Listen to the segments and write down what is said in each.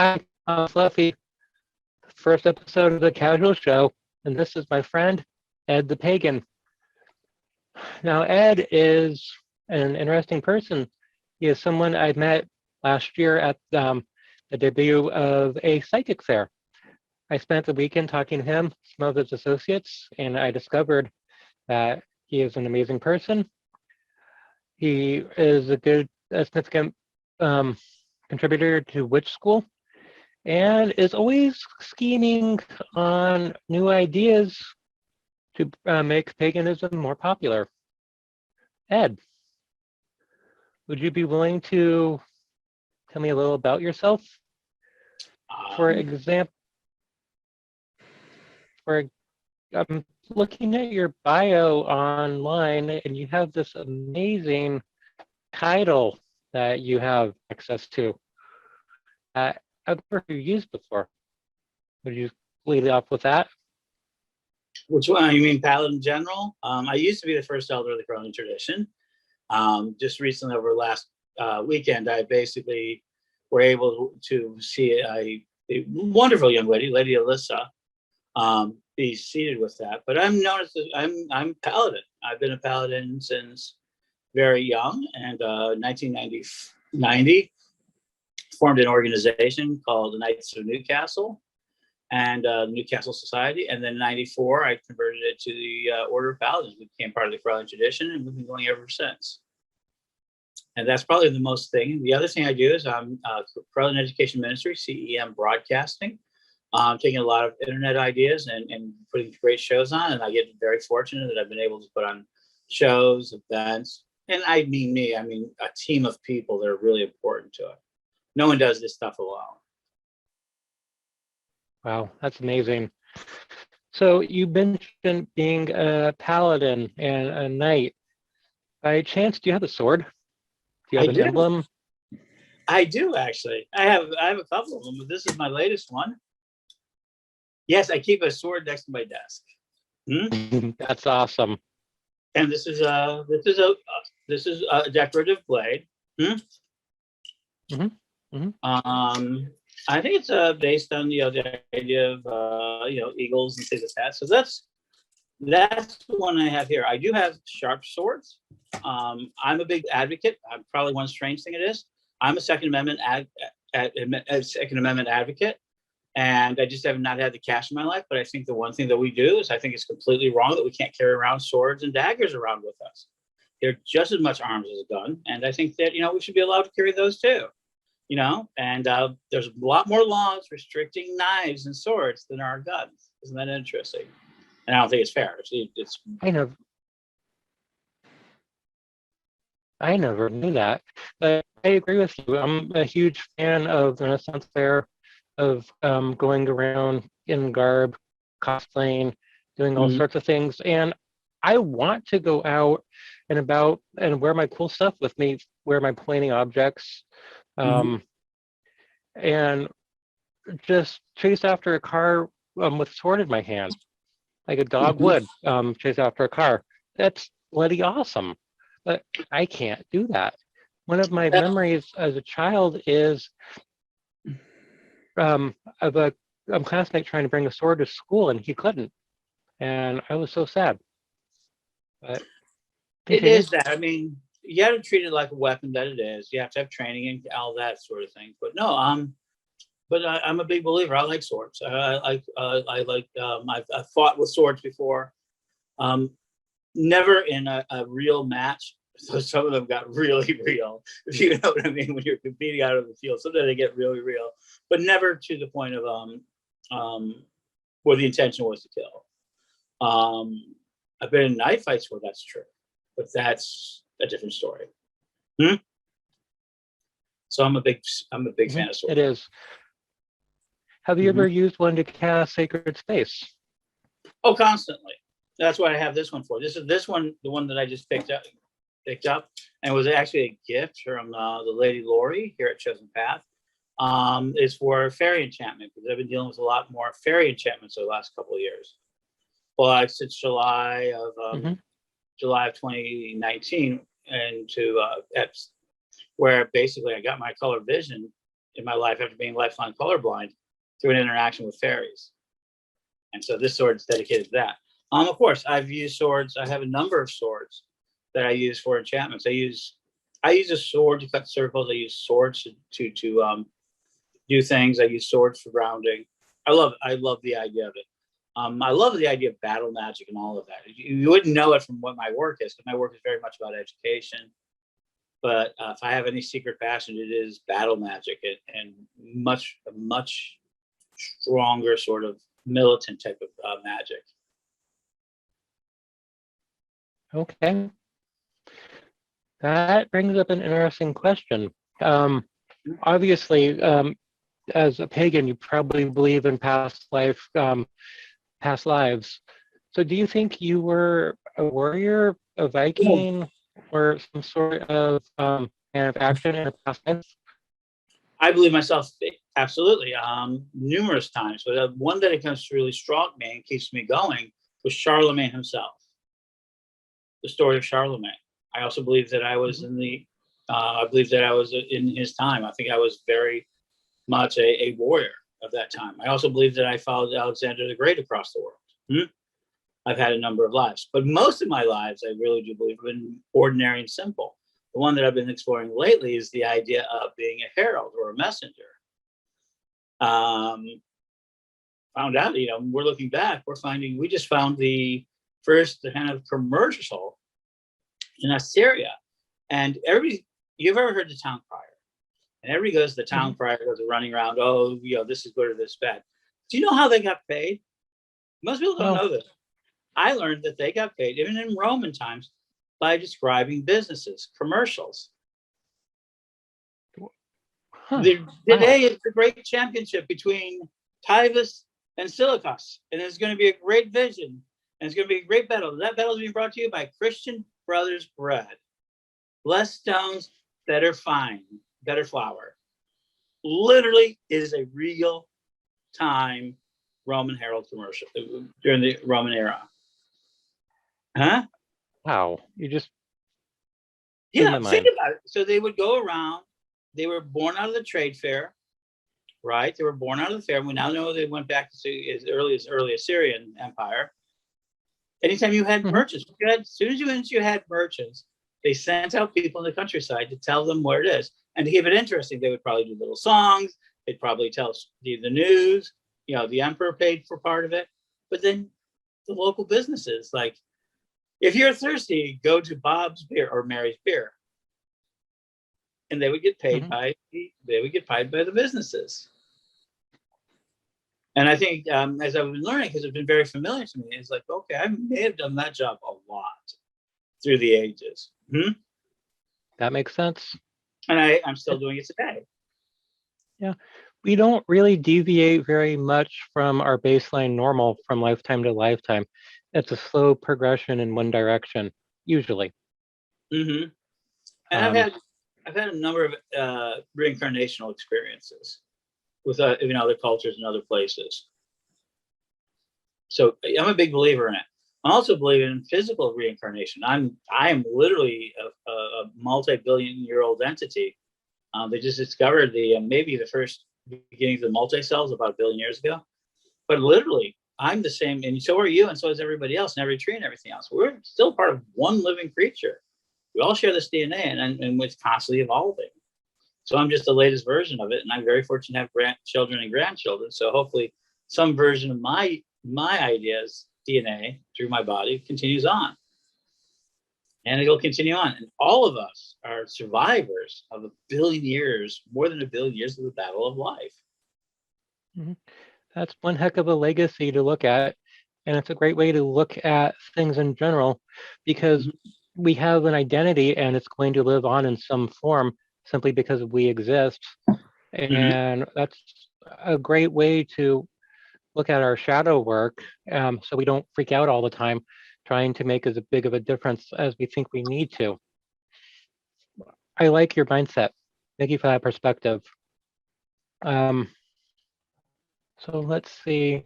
Hi, I'm Fluffy, first episode of the Casual Show, and this is my friend, Ed the Pagan. Now, Ed is an interesting person. He is someone I met last year at the debut of a psychic fair. I spent the weekend talking to him, some of his associates, and I discovered that he is an amazing person. He is a significant contributor to Witch School, and is always scheming on new ideas to make paganism more popular. Ed, would you be willing to tell me a little about yourself? For example, I'm looking at your bio online, and you have this amazing title that you have access to. I've never used before. Would you lead off with that? Which one? You mean Paladin General? I used to be the first elder of the Pagan tradition. Just recently, over last weekend, I basically were able to see a wonderful young lady, Lady Alyssa, be seated with that. But I'm known as I'm Paladin. I've been a Paladin since very young, and 1990 formed an organization called the Knights of Newcastle and Newcastle Society. And then in 94, I converted it to the Order of Paladins. We became part of the Paladin tradition, and we've been going ever since. And that's probably the most thing. The other thing I do is I'm Paladin Education Ministry, CEM Broadcasting. Taking a lot of internet ideas and putting great shows on. And I get very fortunate that I've been able to put on shows, events. And I mean me, I mean a team of people that are really important to it. No one does this stuff alone. Wow, that's amazing. So you mentioned being a paladin and a knight. By chance, do you have a sword? Do you have an emblem? I do, actually. I have a couple of them, but this is my latest one. Yes, I keep a sword next to my desk. That's awesome. And this is a decorative blade. I think it's based on the idea of eagles and things like that. So that's the one I have here. I do have sharp swords. I'm a big advocate. I'm probably one strange thing it is. I'm a Second Amendment advocate, and I just have not had the cash in my life. But I think the one thing that we do is I think it's completely wrong that we can't carry around swords and daggers around with us. They're just as much arms as a gun, and I think that we should be allowed to carry those too. And there's a lot more laws restricting knives and swords than our guns. Isn't that interesting? And I don't think it's fair. It's I never knew that, but I agree with you. I'm a huge fan of the Renaissance Fair, of going around in garb, cosplaying, doing all sorts of things. And I want to go out and about and wear my cool stuff with me, wear my pointy objects, and just chase after a car with a sword in my hand, like a dog would chase after a car. That's bloody awesome. But I can't do that. One of my memories as a child is of a classmate trying to bring a sword to school, and he couldn't. And I was so sad. But it is that. I mean, you have to treat it like a weapon that it is. You have to have training and all that sort of thing. But no, I'm a big believer. I like swords. I've fought with swords before. Never in a real match. So some of them got really real, if you know what I mean, when you're competing out of the field. Sometimes they get really real, but never to the point of where the intention was to kill. I've been in knife fights where that's true, but that's a different story. So I'm a big fan of swords. It is. Have you ever used one to cast Sacred Space? Oh, constantly. That's what I have this one for. This one, the one that I just picked up, and it was actually a gift from the Lady Lori here at Chosen Path. Is for fairy enchantment, because I've been dealing with a lot more fairy enchantments over the last couple of years. Well, since July of 2019, and to where basically I got my color vision in my life after being lifelong colorblind through an interaction with fairies. And so this sword is dedicated to that. Of course, I've used swords. I have a number of swords that I use for enchantments. I use a sword to cut circles. I use swords to do things. I use swords for grounding. I love the idea of it. I love the idea of battle magic and all of that. You wouldn't know it from what my work is, because my work is very much about education. But if I have any secret passion, it is battle magic and a much stronger sort of militant type of magic. Okay. That brings up an interesting question. Obviously, as a pagan, you probably believe in past lives. So do you think you were a warrior, a Viking, or some sort of kind of action in a past life? I believe myself, absolutely, numerous times. But one that becomes really strong me and keeps me going was Charlemagne himself. The story of Charlemagne. I also believe that I was in his time. I think I was very much a warrior of that time. I also believe that I followed Alexander the Great across the world. I've had a number of lives, but most of my lives, I really do believe, have been ordinary and simple. The one that I've been exploring lately is the idea of being a herald or a messenger. Found out, we're looking back, we just found the first kind of commercial in Assyria, and you've ever heard the town crier? And everybody goes, the town crier goes running around, this is good or this bad. Do you know how they got paid? Most people don't know this. I learned that they got paid, even in Roman times, by describing businesses, commercials. Today is the great championship between Tivus and Silicus, and there's going to be a great vision, and it's going to be a great battle. That battle is being brought to you by Christian Brothers Bread. Less stones, better fine, better flour. Literally is a real time Roman herald commercial during the Roman era. Huh? Wow. You just think about it. So they would go around. They were born out of the trade fair, right? They were born out of the fair. We now know they went back to as early Assyrian Empire. Anytime you had merchants, as soon as you had merchants, they sent out people in the countryside to tell them where it is. And to keep it interesting, they would probably do little songs. They'd probably tell the news. The emperor paid for part of it. But then the local businesses, like, if you're thirsty, go to Bob's Beer or Mary's Beer. And they would get paid by the businesses. And I think as I've been learning, because it's been very familiar to me, it's like, okay, I may have done that job a lot through the ages. That makes sense. And I'm still doing it today. Yeah. We don't really deviate very much from our baseline normal from lifetime to lifetime. It's a slow progression in one direction, usually. And I've had a number of reincarnational experiences with other cultures and other places. So I'm a big believer in it. I also believe in physical reincarnation. I am literally a multi-billion-year-old entity. They just discovered maybe the first beginnings of multi-cells about 1 billion years ago. But literally, I'm the same, and so are you, and so is everybody else, and every tree and everything else. We're still part of one living creature. We all share this DNA, and it's constantly evolving. So I'm just the latest version of it, and I'm very fortunate to have children and grandchildren. So hopefully, some version of my ideas, DNA, through my body continues on, and it'll continue on. And all of us are survivors of 1 billion years, more than 1 billion years of the battle of life. That's one heck of a legacy to look at. And it's a great way to look at things in general, because we have an identity and it's going to live on in some form simply because we exist. And that's a great way to look at our shadow work, so we don't freak out all the time trying to make as big of a difference as we think we need to. I like your mindset. Thank you for that perspective. So let's see.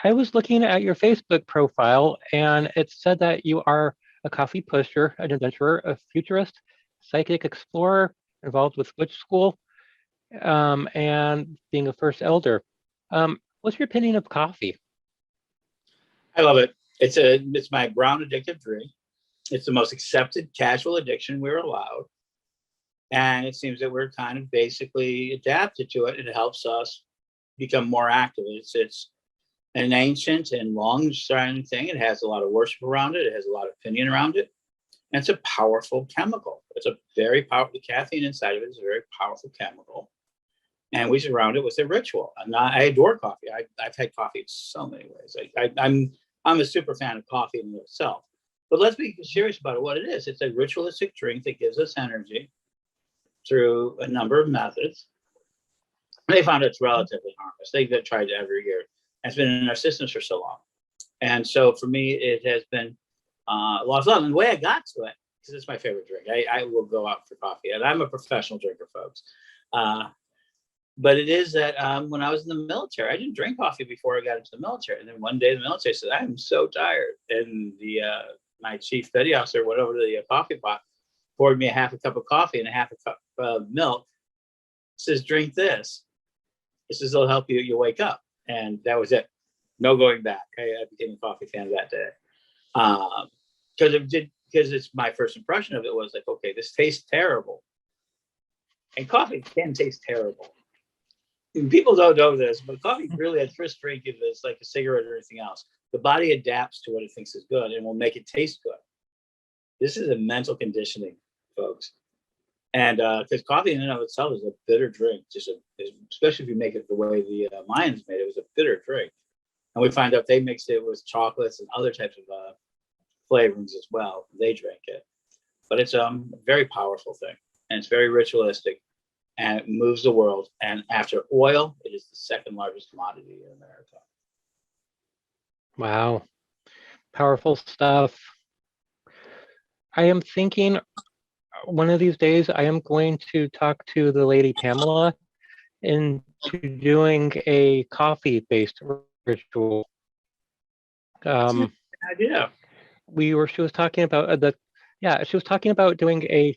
I was looking at your Facebook profile, and it said that you are a coffee pusher, an adventurer, a futurist, psychic explorer, involved with Butch School, and being a first elder. What's your opinion of coffee? I love it. It's my brown addictive drink. It's the most accepted casual addiction we're allowed. And it seems that we're kind of basically adapted to it. It helps us become more active. It's an ancient and long-standing thing. It has a lot of worship around it. It has a lot of opinion around it. And it's a powerful chemical. It's a very powerful, the caffeine inside of it is a very powerful chemical. And we surround it with a ritual. I adore coffee. I've had coffee in so many ways. I'm a super fan of coffee in itself. But let's be serious about it. What it is, it's a ritualistic drink that gives us energy through a number of methods. They found it's relatively harmless. They've tried it every year. It's been in our systems for so long. And so for me, it has been a lot of fun. And the way I got to it, because it's my favorite drink, I will go out for coffee. And I'm a professional drinker, folks. But it is that when I was in the military, I didn't drink coffee before I got into the military. And then one day the military said, I'm so tired. And my chief petty officer went over to the coffee pot, poured me a half a cup of coffee and a half a cup of milk. Says, drink this. This is, it'll help you wake up. And that was it. No going back. I became a coffee fan that day. Because it's my first impression of it was like, okay, this tastes terrible. And coffee can taste terrible. And people don't know this, but coffee really at first drink is like a cigarette or anything else. The body adapts to what it thinks is good and will make it taste good. This is a mental conditioning, folks. And because coffee in and of itself is a bitter drink, especially if you make it the way the Mayans made it, it was a bitter drink. And we find out they mixed it with chocolates and other types of flavorings as well. They drank it. But it's a very powerful thing. And it's very ritualistic. And it moves the world. And after oil, it is the second largest commodity in America. Wow. Powerful stuff. I am thinking one of these days I am going to talk to the lady Pamela into doing a coffee-based ritual. Idea. She was talking about she was talking about doing a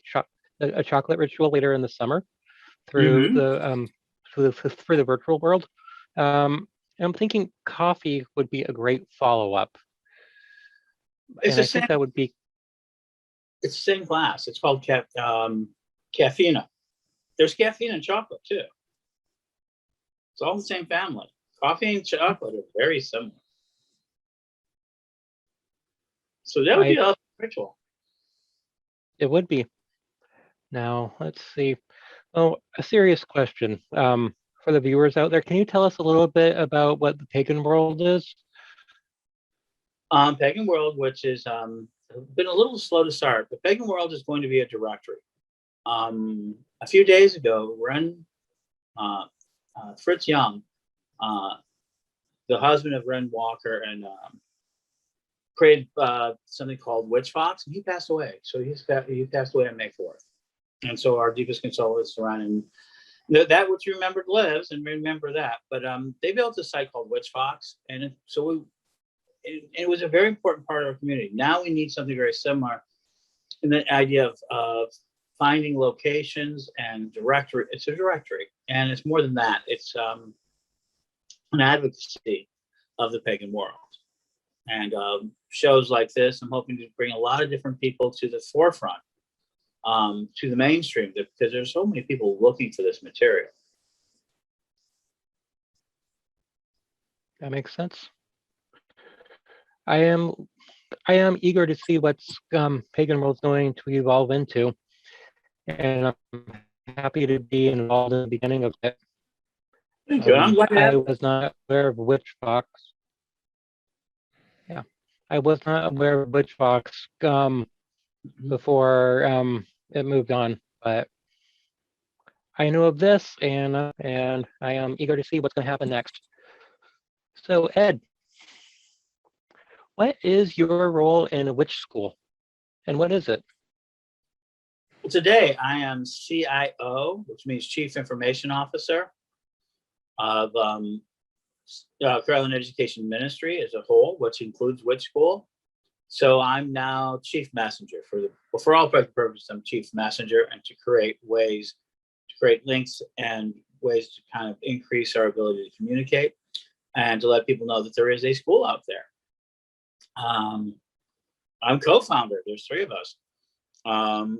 chocolate ritual later in the summer through the virtual world. And I'm thinking coffee would be a great follow-up. And I think that would be. It's the same class. It's called caffeine. There's caffeine in chocolate too. It's all the same family. Coffee and chocolate are very similar. So that would be a ritual. It would be. Now, let's see. Oh, a serious question for the viewers out there. Can you tell us a little bit about what the Pagan World is? Pagan World, which is been a little slow to start, but Pagan World is going to be a directory. A few days ago, Fritz Young, the husband of Ren Walker, and created something called Witch Fox, and he passed away. So he passed away on May 4th. And so our deepest condolences around him. That which you remembered lives, and remember that. But they built a site called Witch Fox, and it was a very important part of our community. Now we need something very similar in the idea of finding locations and directory. It's a directory, and it's more than that. It's an advocacy of the pagan world. And shows like this, I'm hoping to bring a lot of different people to the forefront, to the mainstream, because there's so many people looking for this material. That makes sense. I am eager to see what's Pagan World's going to evolve into, and I'm happy to be involved in the beginning of it. Thank you. I was not aware of Witch Fox. Yeah, I was not aware of Witch Fox before it moved on, but I knew of this, and I am eager to see what's going to happen next. So, Ed, what is your role in a witch school, and what is it? Well, today I am CIO, which means Chief Information Officer of Carolyn Education Ministry as a whole, which includes Witch School. So I'm now Chief Messenger for all practical purposes. I'm Chief Messenger, and to create ways, to create links and ways to kind of increase our ability to communicate and to let people know that there is a school out there. I'm co-founder. There's three of us.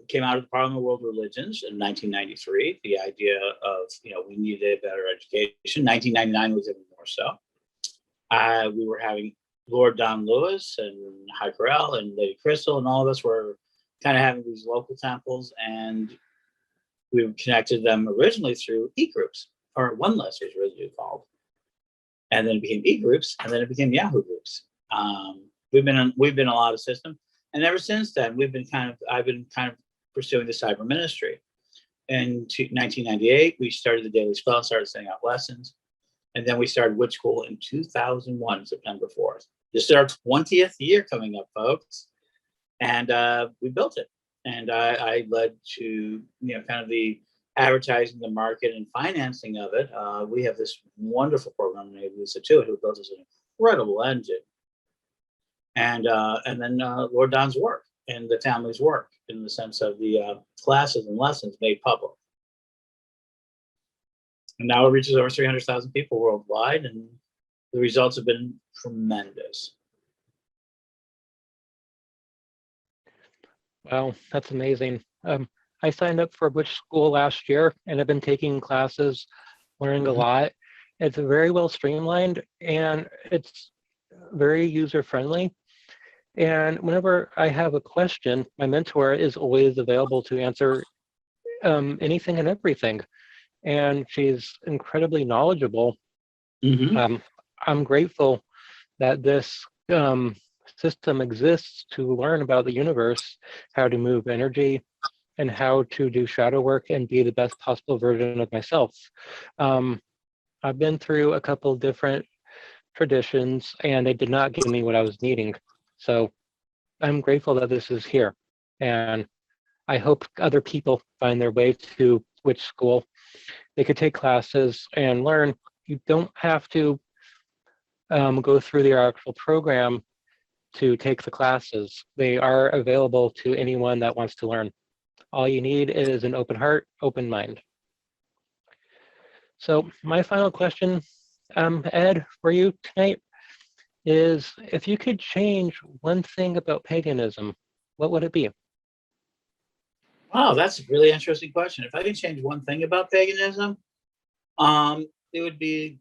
Came out of the Pagan World religions in 1993. The idea of, we needed a better education. 1999 was even more so. We were having Lord Don Lewis and High Corral and Lady Crystal, and all of us were kind of having these local temples, and we connected them originally through e-groups, or one list was originally called, and then it became e-groups, and then it became Yahoo groups. We've been a lot of system, and ever since then I've been kind of pursuing the cyber ministry. In 1998, we started the Daily Spell, started sending out lessons, and then we started Butch School in 2001, September 4th. This is our 20th year coming up, folks, and we built it. And I led to kind of the advertising, the market, and financing of it. We have this wonderful program named Lisa Tuitt, who built us an incredible engine. And then Lord Don's work and the family's work in the sense of the classes and lessons made public. And now it reaches over 300,000 people worldwide, and the results have been tremendous. Wow, that's amazing. I signed up for Butch School last year, and I've been taking classes, learning a lot. It's very well streamlined, and it's very user-friendly. And whenever I have a question, my mentor is always available to answer anything and everything. And she's incredibly knowledgeable. I'm grateful that this system exists to learn about the universe, how to move energy, and how to do shadow work and be the best possible version of myself. I've been through a couple different traditions, and they did not give me what I was needing. So I'm grateful that this is here. And I hope other people find their way to Butch School. They could take classes and learn. You don't have to go through the actual program to take the classes. They are available to anyone that wants to learn. All you need is an open heart, open mind. So my final question, Ed, for you tonight is, if you could change one thing about paganism, what would it be? Wow, that's a really interesting question. If I could change one thing about paganism, it would be,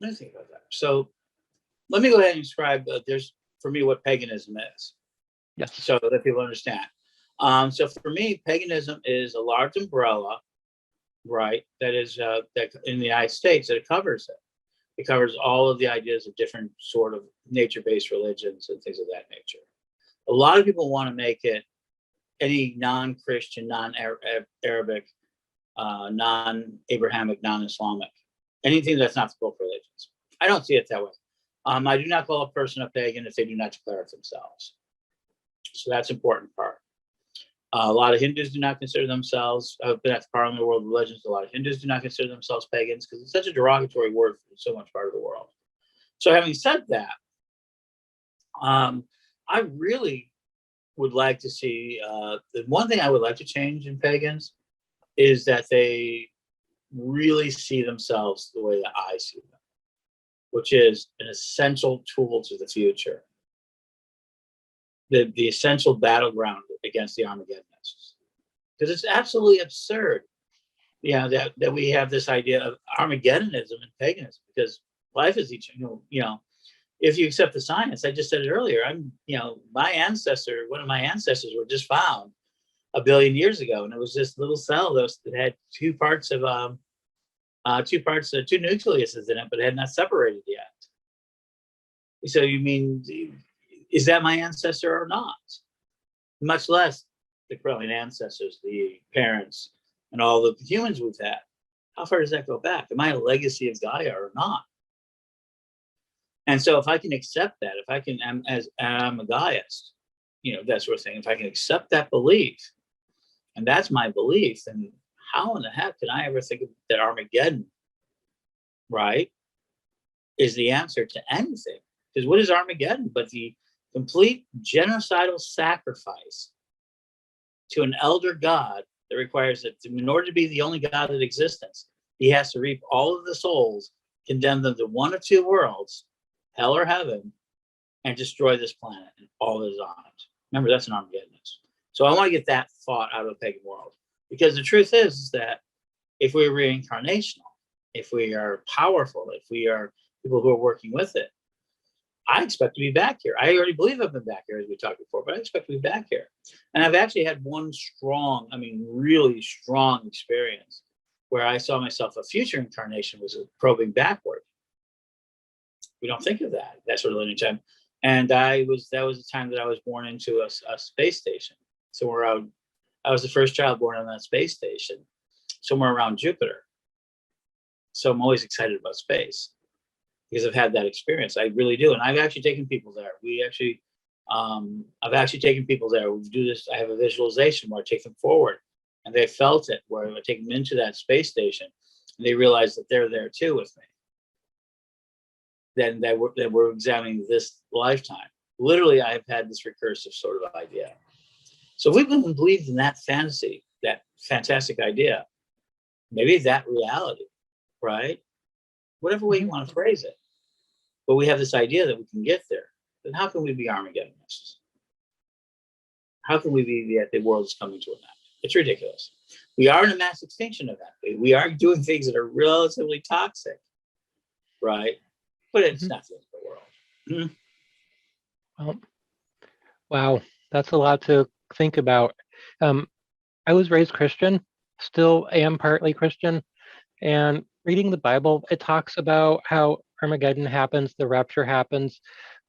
let me think about that. So let me go ahead and describe, for me, what paganism is. Yes. So that people understand. So for me, paganism is a large umbrella, right? That is that in the United States, that it covers it. It covers all of the ideas of different sort of nature-based religions and things of that nature. A lot of people want to make it any non-Christian, non-Arabic, non-Abrahamic, non-Islamic, anything that's not the book religions. I don't see it that way. I do not call a person a pagan if they do not declare it themselves. So that's an important part. A lot of Hindus do not consider themselves, I've been at the Pagan World religions, a lot of Hindus do not consider themselves pagans because it's such a derogatory word for so much part of the world. So having said that, I really would like to see, the one thing I would like to change in pagans is that they really see themselves the way that I see them, which is an essential tool to the future. The essential battleground against the Armageddonists. Because it's absolutely absurd, that we have this idea of Armageddonism and paganism, because life is eternal, if you accept the science. I just said it earlier, one of my ancestors were just found 1 billion years ago, and it was this little cell that had two nucleuses in it, but it had not separated yet. So you mean, is that my ancestor or not? Much less the Correllian ancestors, the parents, and all the humans we've had. How far does that go back? Am I a legacy of Gaia or not? And so if I can accept that, if I can, I'm a Gaiaist, that sort of thing, if I can accept that belief, and that's my belief, then how in the heck can I ever think of that Armageddon, right, is the answer to anything? Because what is Armageddon but the complete genocidal sacrifice to an elder god that requires that in order to be the only god in existence, he has to reap all of the souls, condemn them to one of two worlds, hell or heaven, and destroy this planet and all that is on it. Remember, that's an Armageddon. So I want to get that thought out of the pagan world, because the truth is that if we're reincarnational, if we are powerful, if we are people who are working with it, I expect to be back here. I already believe I've been back here, as we talked before, but I expect to be back here. And I've actually had one strong, really strong experience where I saw myself, a future incarnation was probing backward. We don't think of that sort of linear time. And that was the time that I was born into a space station. Somewhere around, I was the first child born on that space station, somewhere around Jupiter. So I'm always excited about space because I've had that experience. I really do. And I've actually taken people there. I've actually taken people there. We do this. I have a visualization where I take them forward and they felt it, where I take them into that space station and they realize that they're there too with me. Then that we're examining this lifetime. Literally, I've had this recursive sort of idea. So if we believed in that fantasy, that fantastic idea, maybe that reality, right? Whatever way you want to phrase it. But we have this idea that we can get there. Then how can we be Armageddonists? How can we be that the world is coming to an end? It's ridiculous. We are in a mass extinction event. We are doing things that are relatively toxic, right? But it's not the end of the world. Well, wow, that's a lot to think about. I was raised Christian, still am partly Christian, and reading the Bible, it talks about how Armageddon happens, the rapture happens,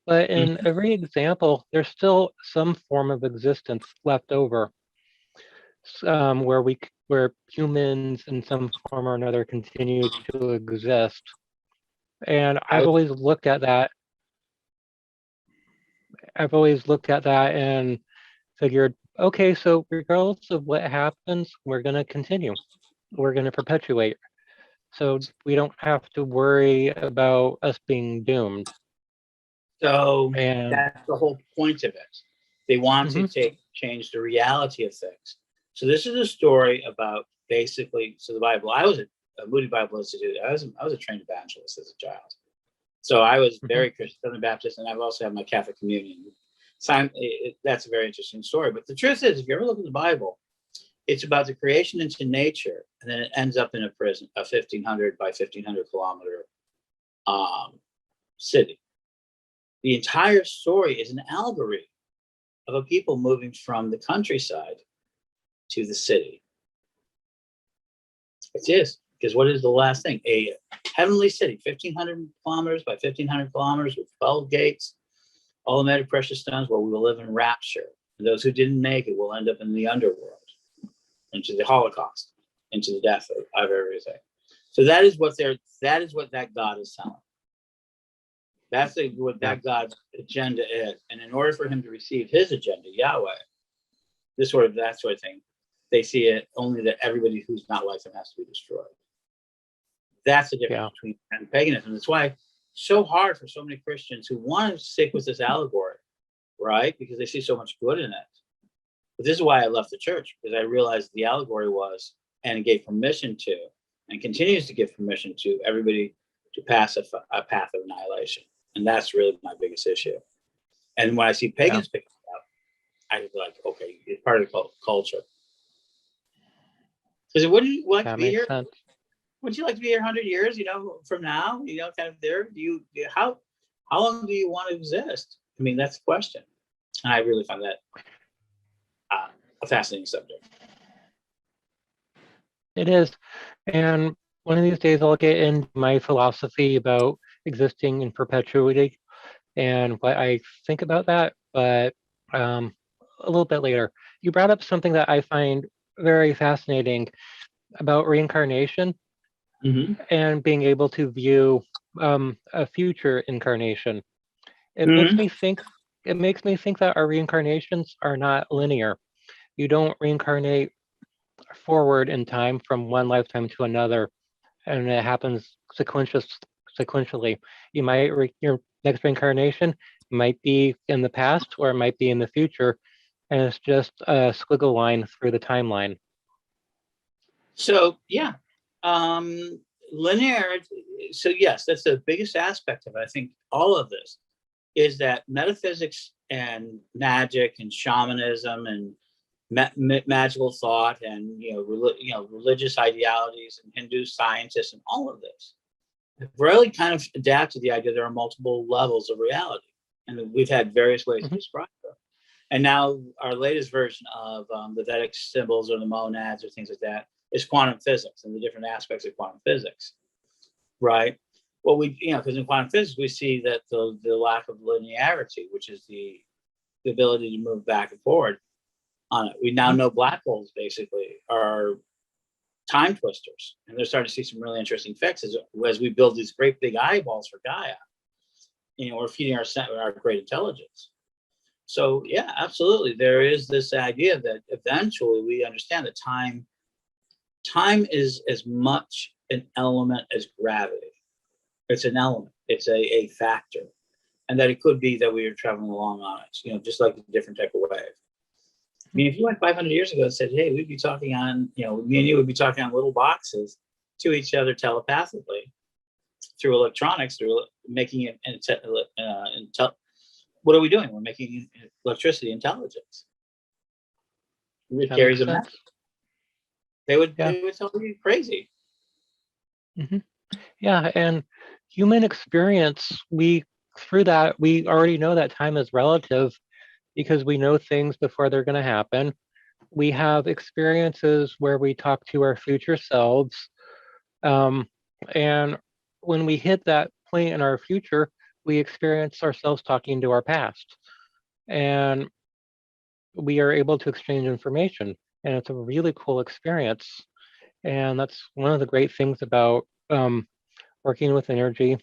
but in every example, there's still some form of existence left over, where humans in some form or another continue to exist. And I've always looked at that. And figured, okay, so regardless of what happens, we're going to continue. We're going to perpetuate. So we don't have to worry about us being doomed. So that's the whole point of it. They want to change the reality of things. So this is a story about basically, so the Bible, I was a Moody Bible Institute. I was a trained evangelist as a child. So I was very Christian, Southern Baptist, and I've also had my Catholic communion. That's a very interesting story. But the truth is, if you ever look at the Bible, it's about the creation into nature, and then it ends up in a prison, a 1,500 by 1,500 kilometer city. The entire story is an allegory of a people moving from the countryside to the city. It is, because what is the last thing? A heavenly city, 1,500 kilometers by 1,500 kilometers with 12 gates, all the meta precious stones, where we will live in rapture. And those who didn't make it will end up in the underworld, into the Holocaust, into the death of everything. So that is what that God is telling. That's what that God's agenda is. And in order for him to receive his agenda, Yahweh, that sort of thing, they see it only that everybody who's not like them has to be destroyed. That's the difference between paganism. That's why it's so hard for so many Christians who want to stick with this allegory, right? Because they see so much good in it. But this is why I left the church, because I realized the allegory was, and it gave permission to, and continues to give permission to everybody to pass a path of annihilation. And that's really my biggest issue. And when I see pagans picking it up, I feel like, okay, it's part of the culture. Because would you like to be here? Sense. Would you like to be here 100 years, from now? Kind of there. How long do you want to exist? I mean, that's the question. And I really find that a fascinating subject. It is. And one of these days I'll get into my philosophy about existing in perpetuity and what I think about that, but a little bit later. You brought up something that I find very fascinating about reincarnation and being able to view a future incarnation. It makes me think that our reincarnations are not linear. You don't reincarnate forward in time from one lifetime to another, and it happens sequentially. You might your next reincarnation might be in the past or it might be in the future, and it's just a squiggle line through the timeline. So yeah, Linear. So yes, that's the biggest aspect of it. I think all of this is that metaphysics and magic and shamanism and magical thought and religious ideologies and Hindu scientists and all of this have really kind of adapted the idea there are multiple levels of reality, and we've had various ways to describe them. And now our latest version of the Vedic symbols or the monads or things like that is quantum physics and the different aspects of quantum physics, right? Well, because in quantum physics we see that the lack of linearity, which is the ability to move back and forward on it. We now know black holes basically are time twisters, and they're starting to see some really interesting fixes as we build these great big eyeballs for Gaia. We're feeding our great intelligence. So yeah, absolutely, there is this idea that eventually we understand that time is as much an element as gravity. It's an element. It's a factor, and that it could be that we are traveling along on it. Just like a different type of wave. I mean, if you went 500 years ago and said, "Hey, we'd be talking on," me and you would be talking on little boxes to each other telepathically through electronics, through making it what are we doing? We're making electricity intelligence. It carries a message. They would tell you crazy. Mm-hmm. Yeah, and human experience, through that we already know that time is relative because we know things before they're going to happen. We have experiences where we talk to our future selves, and when we hit that point in our future, we experience ourselves talking to our past, and we are able to exchange information, and it's a really cool experience. And that's one of the great things about working with energy,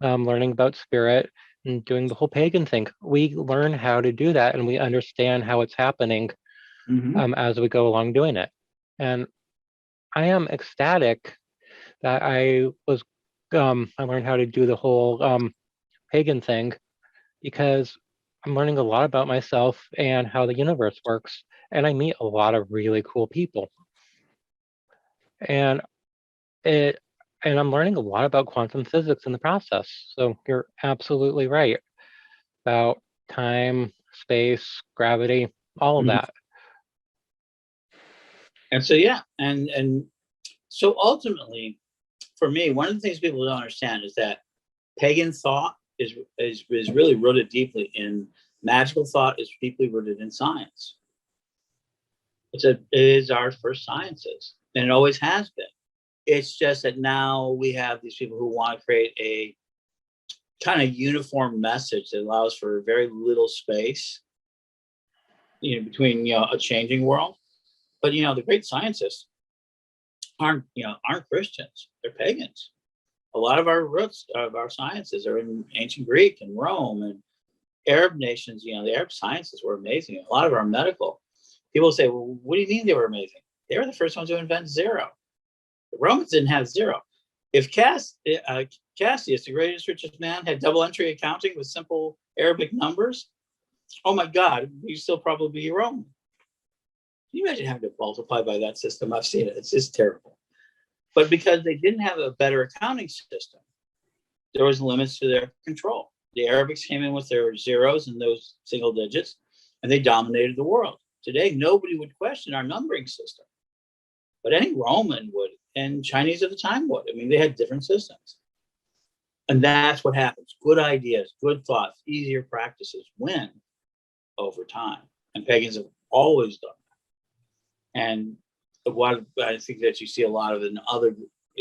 learning about spirit, and doing the whole pagan thing. We learn how to do that, and we understand how it's happening as we go along doing it. And I am ecstatic that I learned how to do the whole pagan thing, because I'm learning a lot about myself and how the universe works, and I meet a lot of really cool people. And I'm learning a lot about quantum physics in the process. So you're absolutely right about time, space, gravity, all of that. And so and so ultimately, for me, one of the things people don't understand is that pagan thought is really rooted deeply in magical thought, is deeply rooted in science. It is our first sciences, and it always has been. It's just that now we have these people who want to create a kind of uniform message that allows for very little space, between a changing world. But the great scientists aren't Christians; they're pagans. A lot of our roots of our sciences are in ancient Greek and Rome and Arab nations. The Arab sciences were amazing. A lot of our medical people say, "Well, what do you mean they were amazing? They were the first ones to invent zero. The Romans didn't have zero. If Cassius, the greatest, richest man, had double entry accounting with simple Arabic numbers, oh my God, we'd still probably be Roman. Can you imagine having to multiply by that system? I've seen it. It's just terrible. But because they didn't have a better accounting system, there was limits to their control. The Arabics came in with their zeros and those single digits, and they dominated the world. Today, nobody would question our numbering system, but any Roman would, and Chinese at the time would. I mean, they had different systems. And that's what happens. Good ideas, good thoughts, easier practices win over time. And pagans have always done that. And what I think that you see a lot of in other,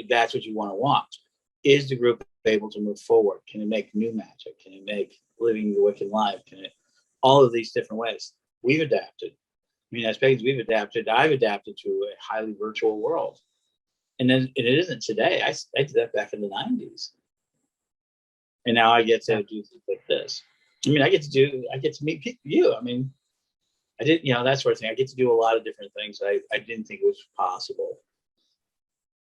that's what you want to watch. Is the group able to move forward? Can it make new magic? Can it make living the Wiccan life? Can it, all of these different ways? We've adapted. I mean, as pagans, we've adapted. I've adapted to a highly virtual world. And then it isn't today. I did that back in the 90s. And now I get to do things like this. I mean, I get to meet you. I mean, I did, that sort of thing. I get to do a lot of different things I didn't think was possible.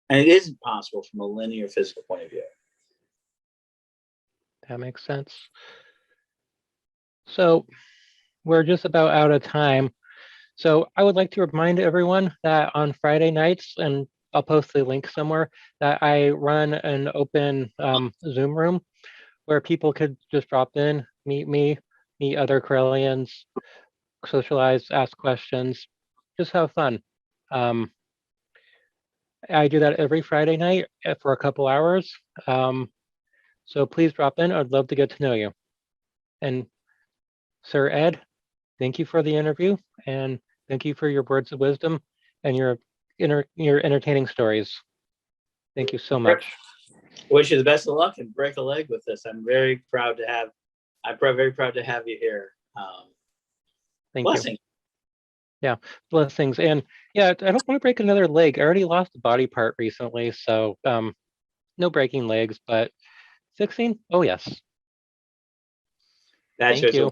And it isn't possible from a linear physical point of view. That makes sense. So we're just about out of time. So I would like to remind everyone that on Friday nights and I'll post the link somewhere, that I run an open Zoom room where people could just drop in, meet me, meet other Corellians, socialize, ask questions, just have fun. I do that every Friday night for a couple hours. So please drop in. I'd love to get to know you. And Sir Ed, thank you for the interview, and thank you for your words of wisdom and your entertaining stories. Thank you so much. Wish you the best of luck and break a leg with this. I'm very proud to have. Very proud to have you here. Thank blessing. you. Yeah, blessings. And yeah, I don't want to break another leg. I already lost a body part recently, so no breaking legs, but fixing. Oh yes. That's Thank you.